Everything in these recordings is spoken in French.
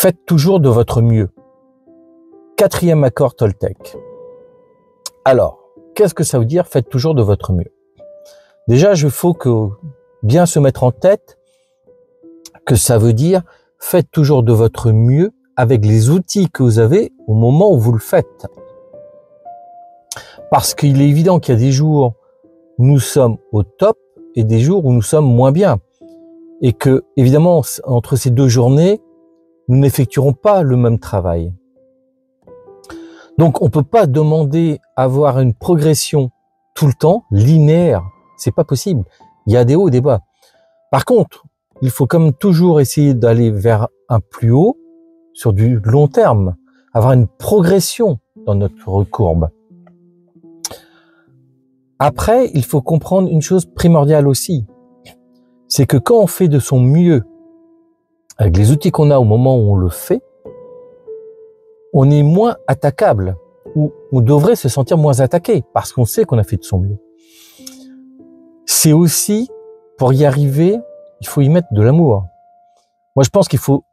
Faites toujours de votre mieux. 4e accord Toltec. Alors, qu'est-ce que ça veut dire, faites toujours de votre mieux? Déjà, il faut bien se mettre en tête que ça veut dire, faites toujours de votre mieux avec les outils que vous avez au moment où vous le faites. Parce qu'il est évident qu'il y a des jours où nous sommes au top et des jours où nous sommes moins bien. Et que, évidemment, entre ces deux journées, nous n'effectuerons pas le même travail. Donc, on peut pas demander à avoir une progression tout le temps, linéaire. C'est pas possible. Il y a des hauts et des bas. Par contre, il faut comme toujours essayer d'aller vers un plus haut sur du long terme, avoir une progression dans notre courbe. Après, il faut comprendre une chose primordiale aussi. C'est que quand on fait de son mieux, avec les outils qu'on a au moment où on le fait, on est moins attaquable, ou on devrait se sentir moins attaqué, parce qu'on sait qu'on a fait de son mieux. C'est aussi, pour y arriver, il faut y mettre de l'amour. Moi, je pense qu'il faut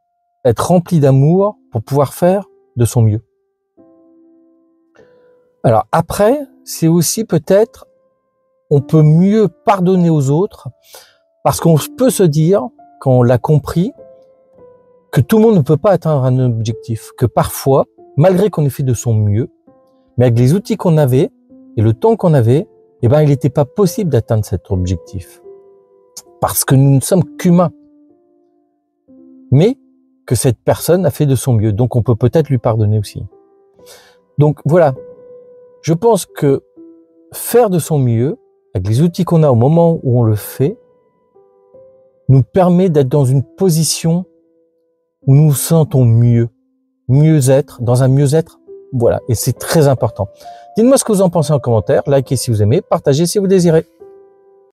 être rempli d'amour pour pouvoir faire de son mieux. Alors après, c'est aussi peut-être, on peut mieux pardonner aux autres, parce qu'on peut se dire, quand on l'a compris, que tout le monde ne peut pas atteindre un objectif, que parfois, malgré qu'on ait fait de son mieux, mais avec les outils qu'on avait et le temps qu'on avait, il n'était pas possible d'atteindre cet objectif. Parce que nous ne sommes qu'humains. Mais que cette personne a fait de son mieux, donc on peut peut-être lui pardonner aussi. Donc voilà, je pense que faire de son mieux, avec les outils qu'on a au moment où on le fait, nous permet d'être dans une position où nous nous sentons mieux être, dans un mieux-être, voilà, et c'est très important. Dites-moi ce que vous en pensez en commentaire, likez si vous aimez, partagez si vous désirez.